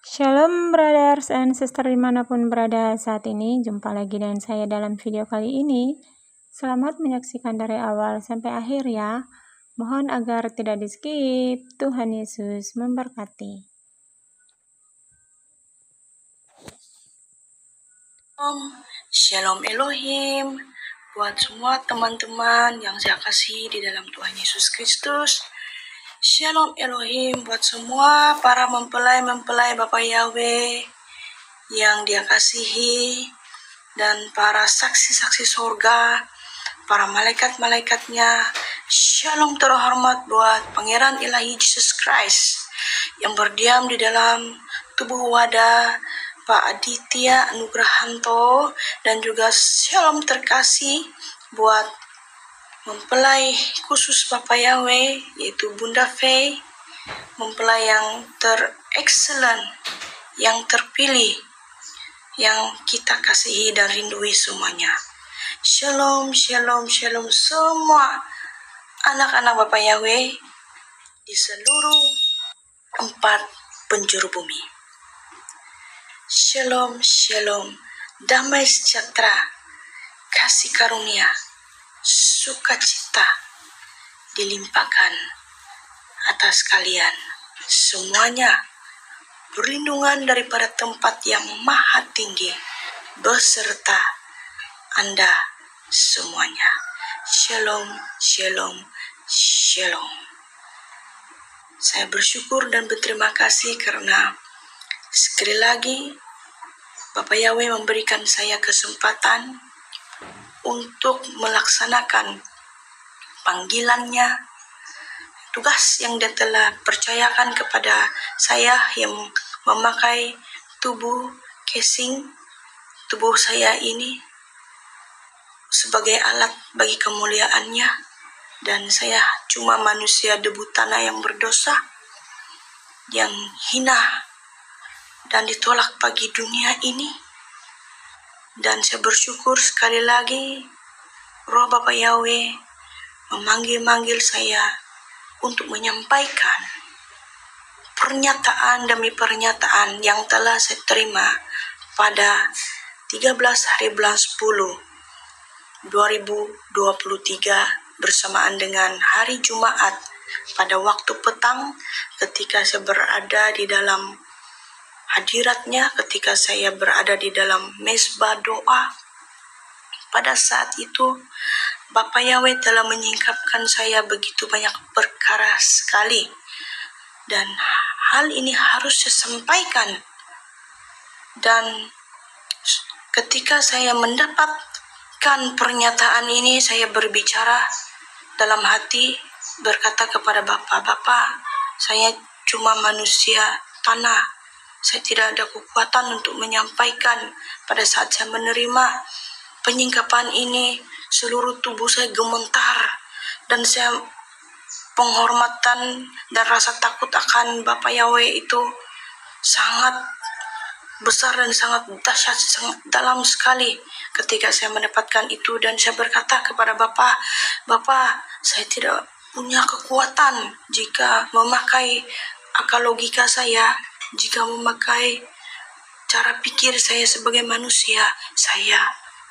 Shalom brothers and sister dimanapun berada saat ini. Jumpa lagi dengan saya dalam video kali ini. Selamat menyaksikan dari awal sampai akhir ya. Mohon agar tidak di skip. Tuhan Yesus memberkati. Shalom Elohim buat semua teman-teman yang saya kasih di dalam Tuhan Yesus Kristus. Shalom Elohim buat semua para mempelai-mempelai Bapak Yahweh yang Dia kasihi, dan para saksi-saksi surga, para malaikat-malaikatnya. Shalom terhormat buat Pangeran Ilahi Jesus Christ yang berdiam di dalam tubuh wadah Pak Aditya Nugrahanto, dan juga shalom terkasih buat mempelai khusus Bapak Yahweh, yaitu Bunda Faye, mempelai yang ter-excellent, yang terpilih, yang kita kasihi dan rindui semuanya. Shalom, shalom, shalom semua anak-anak Bapak Yahweh di seluruh 4 penjuru bumi. Shalom, shalom, damai sejahtera, kasih karunia, sukacita dilimpahkan atas kalian semuanya, perlindungan daripada tempat yang maha tinggi beserta Anda semuanya. Shalom, shalom, shalom. Saya bersyukur dan berterima kasih karena sekali lagi Bapak Yahweh memberikan saya kesempatan untuk melaksanakan panggilannya, tugas yang Dia telah percayakan kepada saya yang memakai tubuh casing, tubuh saya ini sebagai alat bagi kemuliaannya. Dan saya cuma manusia debu tanah yang berdosa, yang hina dan ditolak bagi dunia ini. Dan saya bersyukur sekali lagi Roh Bapak Yahweh memanggil saya untuk menyampaikan pernyataan demi pernyataan yang telah saya terima pada 13 hari bulan 10 2023 bersamaan dengan hari Jumat pada waktu petang, ketika saya berada di dalam hadiratnya, ketika saya berada di dalam mezbah doa. Pada saat itu Bapak Yahweh telah menyingkapkan saya begitu banyak perkara sekali, dan hal ini harus saya sampaikan. Dan ketika saya mendapatkan pernyataan ini, saya berbicara dalam hati, berkata kepada Bapak, saya cuma manusia tanah. Saya tidak ada kekuatan untuk menyampaikan. Pada saat saya menerima penyingkapan ini, seluruh tubuh saya gemetar, dan saya penghormatan dan rasa takut akan Bapak Yahweh itu sangat besar dan sangat dahsyat, sangat dalam sekali ketika saya mendapatkan itu. Dan saya berkata kepada Bapak, saya tidak punya kekuatan jika memakai akal logika saya, jika memakai cara pikir saya sebagai manusia, saya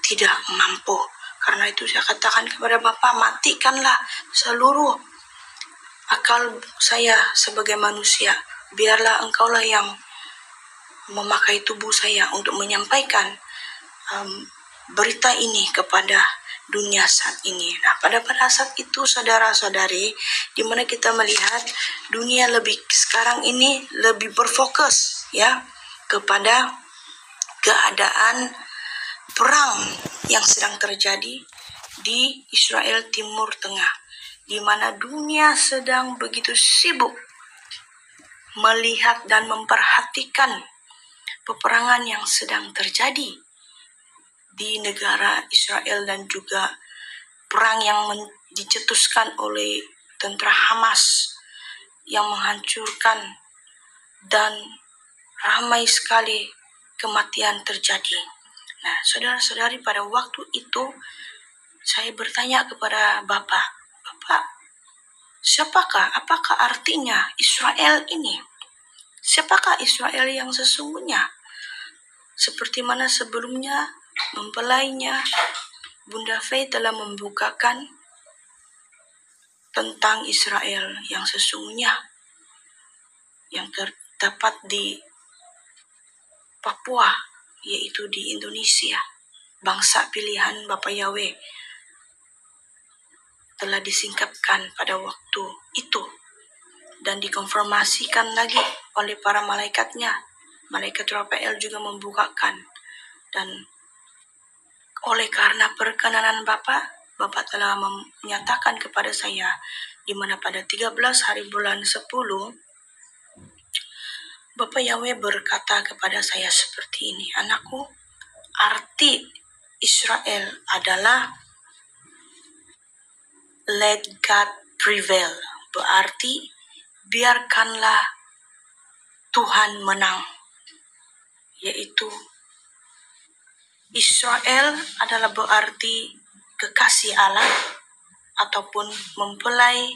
tidak mampu. Karena itu saya katakan kepada Bapak, matikanlah seluruh akal saya sebagai manusia. Biarlah Engkaulah yang memakai tubuh saya untuk menyampaikan berita ini kepada dunia saat ini. Nah, pada saat itu saudara-saudari, di mana kita melihat dunia sekarang ini lebih berfokus ya kepada keadaan perang yang sedang terjadi di Israel Timur Tengah, di mana dunia sedang begitu sibuk melihat dan memperhatikan peperangan yang sedang terjadi di negara Israel, dan juga perang yang dicetuskan oleh tentara Hamas yang menghancurkan, dan ramai sekali kematian terjadi. Nah, saudara-saudari, pada waktu itu saya bertanya kepada Bapak, apakah artinya Israel ini? Siapakah Israel yang sesungguhnya? Seperti mana sebelumnya mempelainya, Bunda Fei telah membukakan tentang Israel yang sesungguhnya yang terdapat di Papua, yaitu di Indonesia. Bangsa pilihan Bapa Yahweh telah disingkapkan pada waktu itu dan dikonfirmasikan lagi oleh para malaikatnya. Malaikat Rafael juga membukakan, dan oleh karena perkenanan Bapa telah menyatakan kepada saya, di mana pada 13 hari bulan 10, Bapa Yahweh berkata kepada saya seperti ini, anakku, arti Israel adalah let God prevail, berarti biarkanlah Tuhan menang, yaitu Israel adalah berarti kekasih Allah ataupun mempelai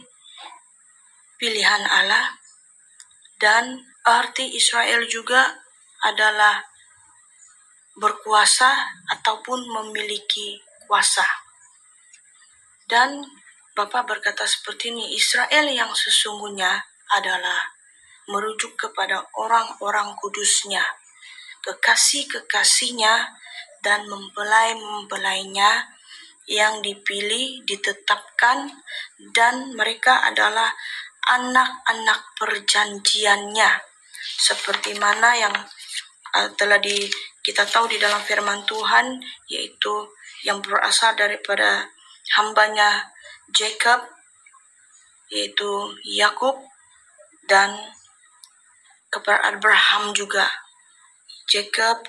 pilihan Allah, dan arti Israel juga adalah berkuasa ataupun memiliki kuasa. Dan Bapak berkata seperti ini, Israel yang sesungguhnya adalah merujuk kepada orang-orang kudusnya, kekasih-kekasihnya, dan mempelai-mempelainya yang dipilih, ditetapkan, dan mereka adalah anak-anak perjanjiannya, seperti mana yang telah kita tahu di dalam firman Tuhan, yaitu yang berasal daripada hambanya Jacob, yaitu Yakub, dan kepada Abraham juga, Jacob,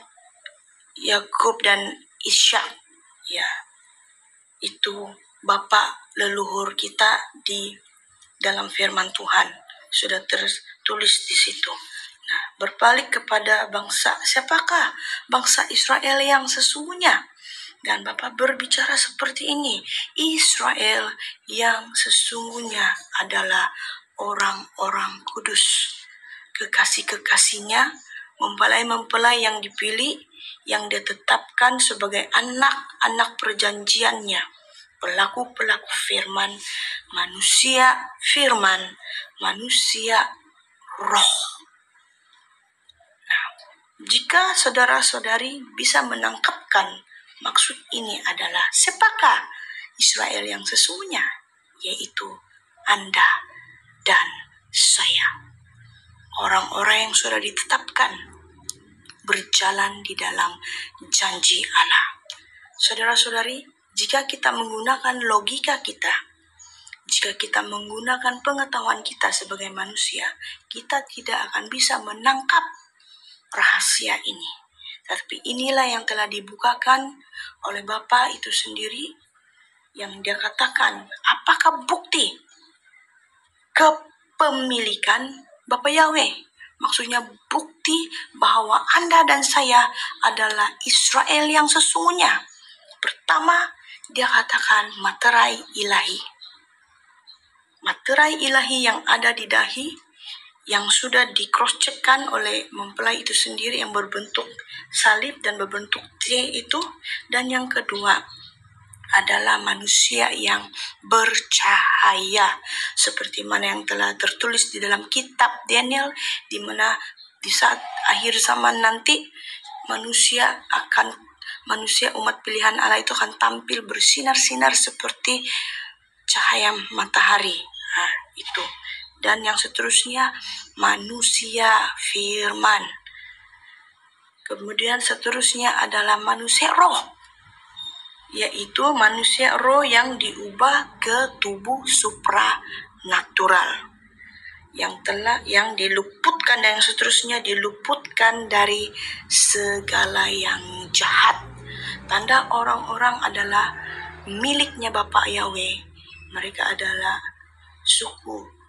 Yakub, dan Ishak. Ya, itu bapak leluhur kita di dalam firman Tuhan sudah tertulis di situ. Nah, berbalik kepada bangsa, siapakah bangsa Israel yang sesungguhnya? Dan Bapak berbicara seperti ini, Israel yang sesungguhnya adalah orang-orang kudus, kekasih-kekasihnya, mempelai-mempelai yang dipilih, yang ditetapkan sebagai anak-anak perjanjiannya, pelaku-pelaku firman, manusia roh. Nah, jika saudara-saudari bisa menangkapkan maksud ini adalah siapakah Israel yang sesungguhnya, yaitu Anda dan saya, orang-orang yang sudah ditetapkan berjalan di dalam janji Allah. Saudara-saudari, jika kita menggunakan logika kita, jika kita menggunakan pengetahuan kita sebagai manusia, kita tidak akan bisa menangkap rahasia ini. Tapi inilah yang telah dibukakan oleh Bapa itu sendiri, yang dia katakan, apakah bukti kepemilikan Bapa Yahweh? Maksudnya bukti bahwa Anda dan saya adalah Israel yang sesungguhnya. Pertama, dia katakan materai ilahi. Materai ilahi yang ada di dahi, yang sudah di-cross-checkkan oleh mempelai itu sendiri, yang berbentuk salib dan berbentuk T itu. Dan yang kedua adalah manusia yang bercahaya, seperti mana yang telah tertulis di dalam kitab Daniel, di mana di saat akhir zaman nanti manusia umat pilihan Allah itu akan tampil bersinar-sinar seperti cahaya matahari. Nah, itu. Dan yang seterusnya manusia firman. Kemudian seterusnya adalah manusia roh, yaitu manusia roh yang diubah ke tubuh supranatural, yang diluputkan, dan yang seterusnya diluputkan dari segala yang jahat. Tanda orang-orang adalah miliknya Bapa Yahweh. Mereka adalah suku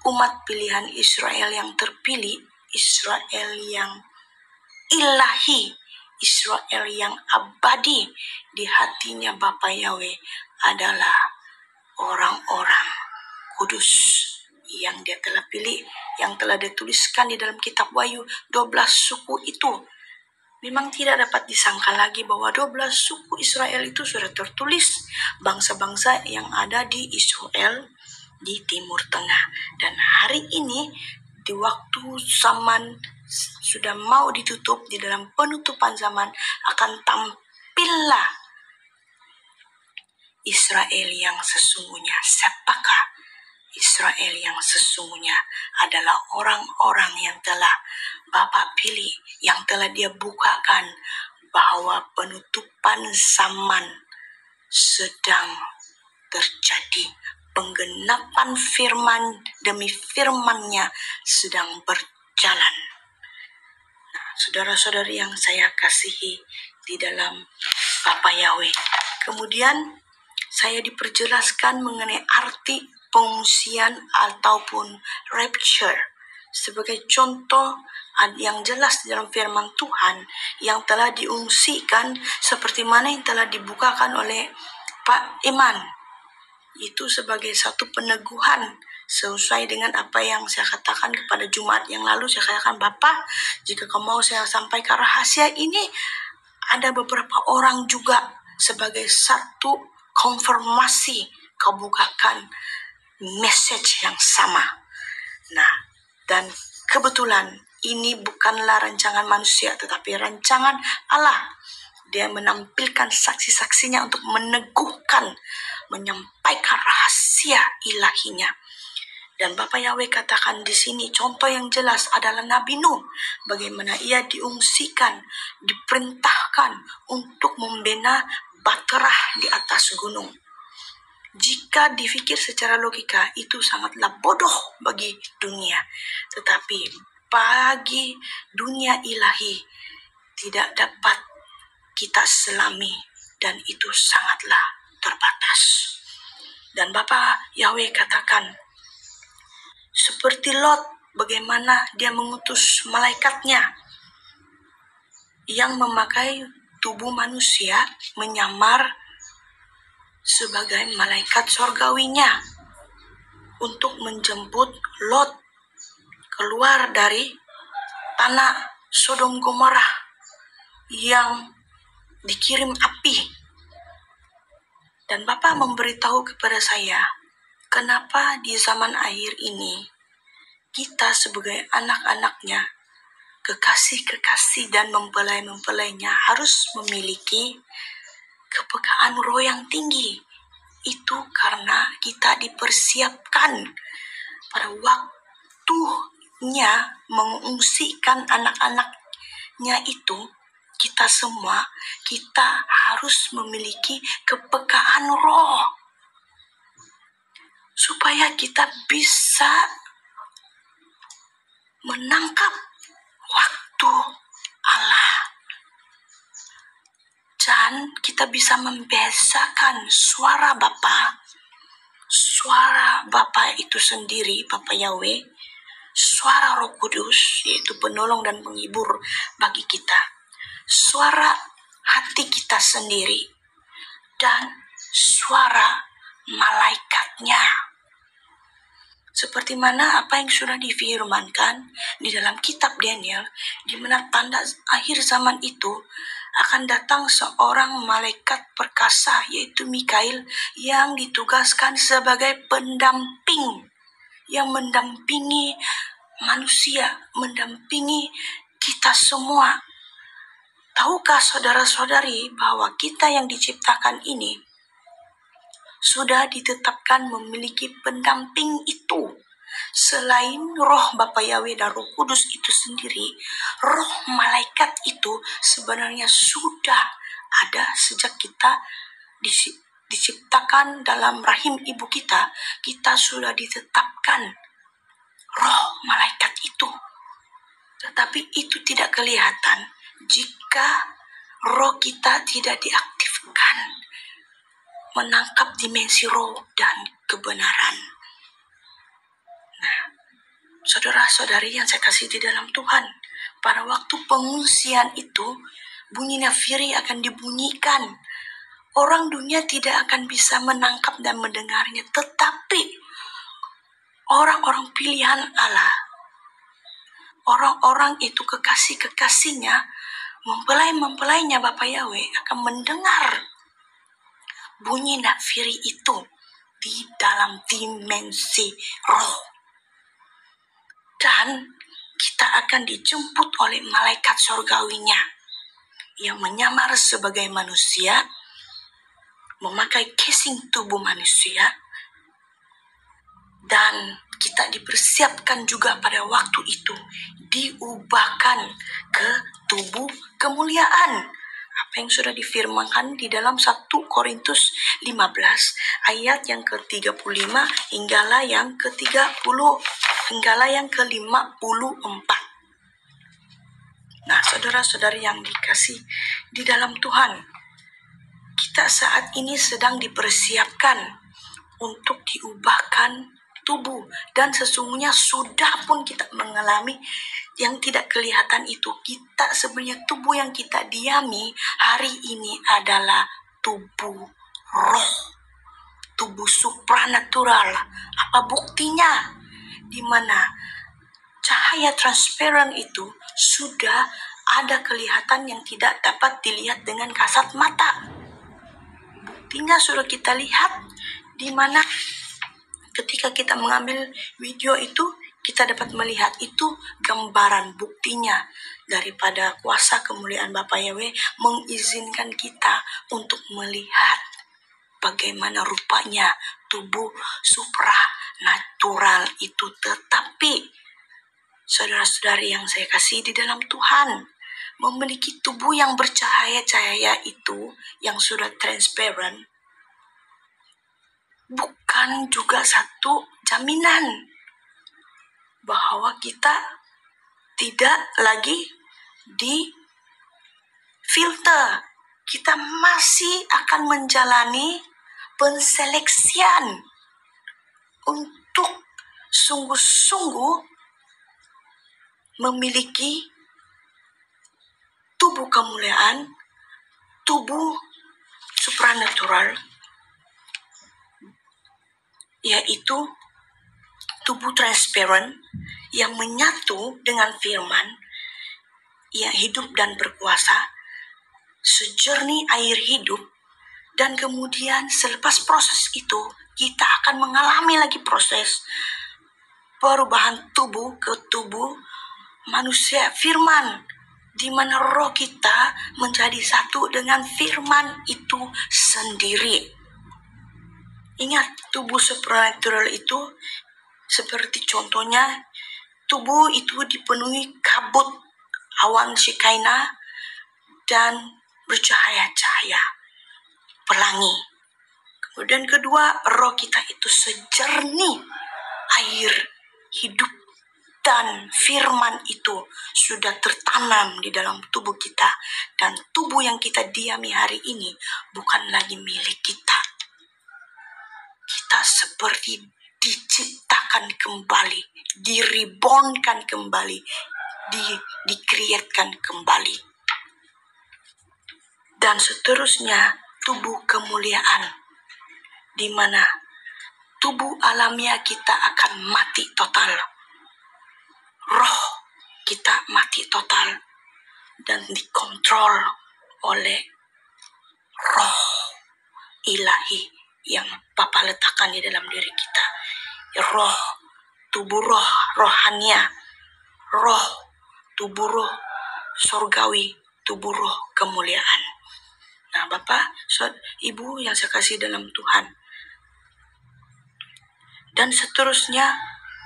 umat pilihan Israel yang terpilih, Israel yang ilahi, Israel yang abadi di hatinya Bapa Yahweh adalah orang-orang kudus. yang dia telah pilih, yang telah dituliskan di dalam kitab Wahyu, 12 suku itu. Memang tidak dapat disangka lagi bahwa 12 suku Israel itu sudah tertulis bangsa-bangsa yang ada di Israel di Timur Tengah. Dan hari ini di waktu zaman sudah mau ditutup, di dalam penutupan zaman akan tampillah Israel yang sesungguhnya. Siapakah Israel yang sesungguhnya? Adalah orang-orang yang telah Bapa pilih, yang telah Dia bukakan bahwa penutupan zaman sedang terjadi. Penggenapan firman demi firman-Nya sedang berjalan. Nah, saudara-saudari yang saya kasihi di dalam Bapa Yahweh. Kemudian saya diperjelaskan mengenai arti pengungsian ataupun rapture sebagai contoh yang jelas dalam firman Tuhan yang telah diungsikan seperti mana yang telah dibukakan oleh Pak Iman. Itu sebagai satu peneguhan sesuai dengan apa yang saya katakan kepada Jumat yang lalu. Saya katakan, Bapak, jika kau mau saya sampaikan rahasia ini, ada beberapa orang juga sebagai satu konfirmasi kau bukakan message yang sama. Nah, dan kebetulan ini bukanlah rancangan manusia tetapi rancangan Allah. Dia menampilkan saksi-saksinya untuk meneguhkan, menyampaikan rahasia ilahinya. Dan Bapak Yahweh katakan di sini contoh yang jelas adalah Nabi Nuh, bagaimana ia diungsikan, diperintahkan untuk membina baterah di atas gunung. Jika dipikir secara logika itu sangatlah bodoh bagi dunia, tetapi bagi dunia ilahi tidak dapat kita selami dan itu sangatlah terbatas. Dan Bapak Yahweh katakan seperti Lot, bagaimana dia mengutus malaikatnya yang memakai tubuh manusia menyamar sebagai malaikat sorgawinya untuk menjemput Lot keluar dari tanah Sodom Gomora yang dikirim api. Dan Bapak memberitahu kepada saya, kenapa di zaman akhir ini kita sebagai anak-anaknya, kekasih-kekasih dan mempelai-mempelainya harus memiliki kepekaan roh yang tinggi. Itu karena kita dipersiapkan pada waktunya mengungsikan anak-anaknya itu. Kita semua, kita harus memiliki kepekaan roh supaya kita bisa menangkap waktu Allah. Dan kita bisa membedakan suara Bapa itu sendiri, Bapa Yahweh, suara Roh Kudus, yaitu penolong dan penghibur bagi kita, suara hati kita sendiri, dan suara malaikatnya. Seperti mana apa yang sudah difirmankan di dalam kitab Daniel, di mana tanda akhir zaman itu akan datang seorang malaikat perkasa, yaitu Mikail, yang ditugaskan sebagai pendamping, yang mendampingi manusia, mendampingi kita semua. Tahukah saudara-saudari bahwa kita yang diciptakan ini sudah ditetapkan memiliki pendamping itu? Selain roh Bapa Yahweh dan Roh Kudus itu sendiri, roh malaikat itu sebenarnya sudah ada sejak kita diciptakan dalam rahim ibu kita. Kita sudah ditetapkan roh malaikat itu. Tetapi itu tidak kelihatan jika roh kita tidak diaktifkan, menangkap dimensi roh dan kebenaran. Nah, saudara-saudari yang saya kasih di dalam Tuhan, pada waktu pengungsian itu, bunyi nafiri akan dibunyikan. Orang dunia tidak akan bisa menangkap dan mendengarnya, tetapi orang-orang pilihan Allah, orang-orang itu kekasih-kekasihnya, mempelai-mempelainya Bapa Yahweh akan mendengar bunyi nafiri itu di dalam dimensi roh. Dan kita akan dijemput oleh malaikat surgawinya yang menyamar sebagai manusia, memakai casing tubuh manusia, dan kita dipersiapkan juga pada waktu itu diubahkan ke tubuh kemuliaan. Apa yang sudah difirmankan di dalam 1 Korintus 15 ayat yang ke-35 hinggalah yang ke-30 hinggalah yang ke-54. Nah, saudara-saudari yang dikasih di dalam Tuhan, kita saat ini sedang dipersiapkan untuk diubahkan tubuh, dan sesungguhnya sudah pun kita mengalami yang tidak kelihatan itu. Kita sebenarnya tubuh yang kita diami hari ini adalah tubuh roh, tubuh supranatural. Apa buktinya? Di mana cahaya transparan itu sudah ada kelihatan yang tidak dapat dilihat dengan kasat mata. Buktinya sudah kita lihat, di mana ketika kita mengambil video itu, kita dapat melihat itu gambaran buktinya daripada kuasa kemuliaan Bapa Yahweh mengizinkan kita untuk melihat bagaimana rupanya tubuh supranatural itu. Tetapi saudara-saudari yang saya kasih di dalam Tuhan, memiliki tubuh yang bercahaya-cahaya itu, yang sudah transparent, bukan juga satu jaminan bahwa kita tidak lagi di filter. Kita masih akan menjalani penseleksian untuk sungguh-sungguh memiliki tubuh kemuliaan, tubuh supranatural, yaitu tubuh transparan yang menyatu dengan firman yang hidup dan berkuasa, sejernih air hidup. Dan kemudian selepas proses itu, kita akan mengalami lagi proses perubahan tubuh ke tubuh manusia firman, di mana roh kita menjadi satu dengan firman itu sendiri. Ingat, tubuh supernatural itu seperti contohnya, tubuh itu dipenuhi kabut awan Shekinah dan bercahaya-cahaya pelangi. Kemudian kedua, roh kita itu sejernih air hidup, dan firman itu sudah tertanam di dalam tubuh kita, dan tubuh yang kita diami hari ini bukan lagi milik kita. Kita seperti diciptakan kembali, direbornkan kembali, dikreatkan kembali. Dan seterusnya, tubuh kemuliaan, di mana tubuh alamiah kita akan mati total. Roh kita mati total dan dikontrol oleh roh ilahi yang Bapa letakkan di dalam diri kita. Roh, tubuh roh, rohania, roh, tubuh roh surgawi, tubuh roh kemuliaan. Nah, Bapak, Ibu yang saya kasih dalam Tuhan. Dan seterusnya,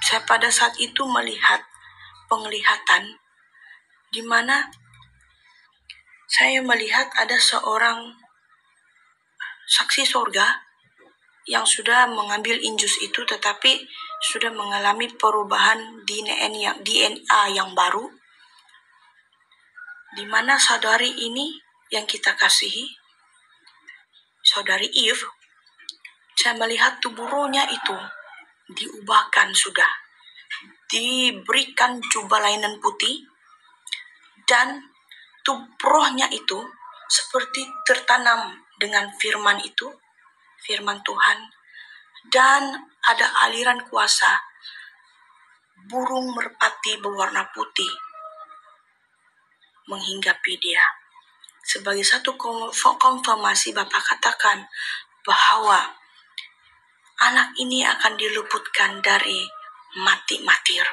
saya pada saat itu melihat penglihatan, di mana saya melihat ada seorang saksi surga yang sudah mengambil injus itu, tetapi sudah mengalami perubahan DNA yang baru, di mana saudari ini yang kita kasihi, saudari Eve, saya melihat tubuh rohnya itu diubahkan, sudah diberikan jubah linen putih, dan tubuh rohnya itu seperti tertanam dengan firman itu, firman Tuhan, dan ada aliran kuasa burung merpati berwarna putih menghinggapi dia. Sebagai satu konfirmasi, Bapak katakan bahwa anak ini akan diluputkan dari mati-matir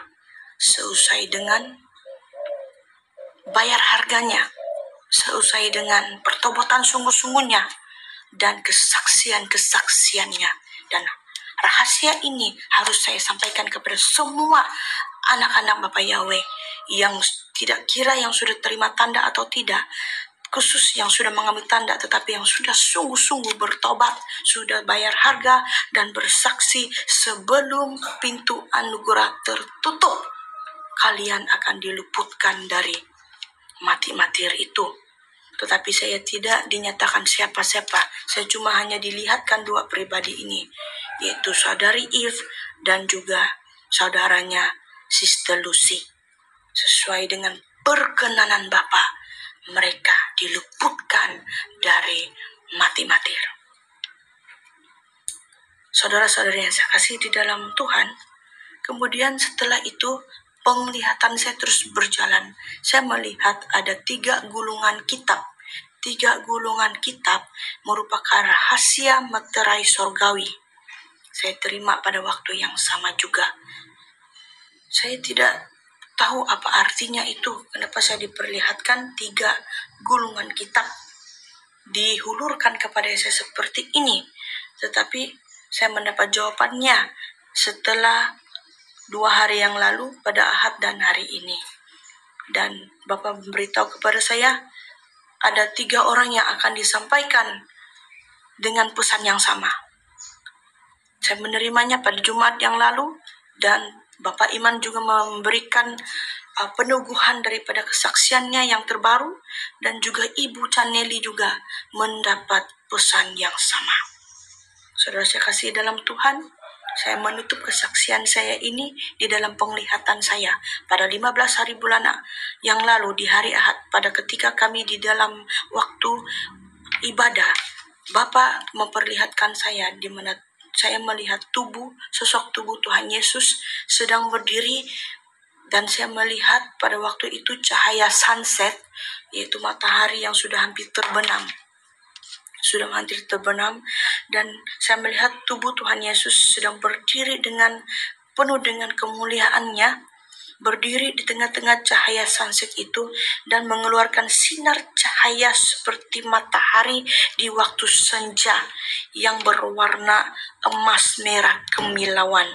seusai dengan bayar harganya, seusai dengan pertobatan sungguh-sungguhnya dan kesaksian-kesaksiannya. Dan rahasia ini harus saya sampaikan kepada semua anak-anak Bapak Yahweh yang tidak kira yang sudah terima tanda atau tidak, khusus yang sudah mengambil tanda, tetapi yang sudah sungguh-sungguh bertobat, sudah bayar harga dan bersaksi sebelum pintu anugerah tertutup, kalian akan diluputkan dari mati-matir itu. Tetapi saya tidak dinyatakan siapa-siapa, saya cuma hanya dilihatkan dua pribadi ini, yaitu saudari Eve dan juga saudaranya Sister Lucy. Sesuai dengan perkenanan Bapa, mereka diluputkan dari mati-matir. Saudara-saudari yang saya kasih di dalam Tuhan, kemudian setelah itu penglihatan saya terus berjalan. Saya melihat ada 3 gulungan kitab. 3 gulungan kitab merupakan rahasia meterai sorgawi. Saya terima pada waktu yang sama juga. Saya tidak tahu apa artinya itu. Kenapa saya diperlihatkan 3 gulungan kitab dihulurkan kepada saya seperti ini. Tetapi saya mendapat jawabannya setelah 2 hari yang lalu pada Ahad dan hari ini. Dan Bapak memberitahu kepada saya ada 3 orang yang akan disampaikan dengan pesan yang sama. Saya menerimanya pada Jumat yang lalu dan Bapak Iman juga memberikan peneguhan daripada kesaksiannya yang terbaru, dan juga Ibu Caneli juga mendapat pesan yang sama. Saudara saya kasih dalam Tuhan, saya menutup kesaksian saya ini di dalam penglihatan saya pada 15 hari bulan yang lalu di hari Ahad, pada ketika kami di dalam waktu ibadah, Bapak memperlihatkan saya di mana saya melihat sosok tubuh Tuhan Yesus sedang berdiri, dan saya melihat pada waktu itu cahaya sunset, yaitu matahari yang sudah hampir terbenam, dan saya melihat tubuh Tuhan Yesus sedang berdiri dengan penuh dengan kemuliaannya, berdiri di tengah-tengah cahaya sunset itu dan mengeluarkan sinar cahaya seperti matahari di waktu senja yang berwarna emas merah kemilauan.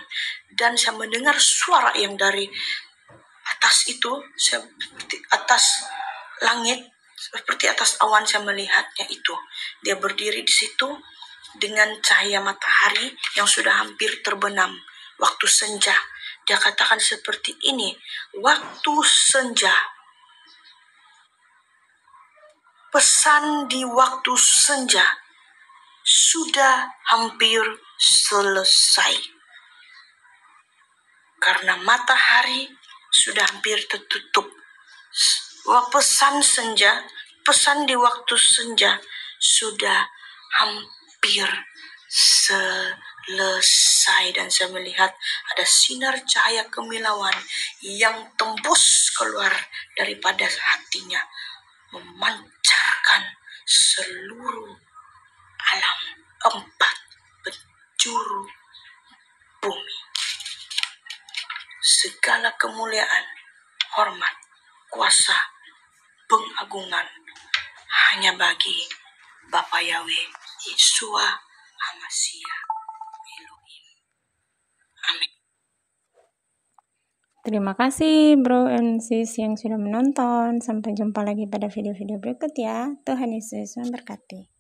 Dan saya mendengar suara yang dari atas itu, atas langit, seperti atas awan saya melihatnya itu. Dia berdiri di situ dengan cahaya matahari yang sudah hampir terbenam waktu senja. Dia katakan seperti ini, waktu senja. Pesan di waktu senja sudah hampir selesai. Karena matahari sudah hampir tertutup. Pesan di waktu senja sudah hampir selesai. Dan saya melihat ada sinar cahaya kemilauan yang tembus keluar daripada hatinya, memancarkan seluruh alam 4 penjuru bumi. Segala kemuliaan, hormat, kuasa, pengagungan hanya bagi Bapa Yahweh, Yeshua HaMashiach Elohim. Amin. Terima kasih bro and sis yang sudah menonton. Sampai jumpa lagi pada video-video berikut ya. Tuhan Yesus memberkati.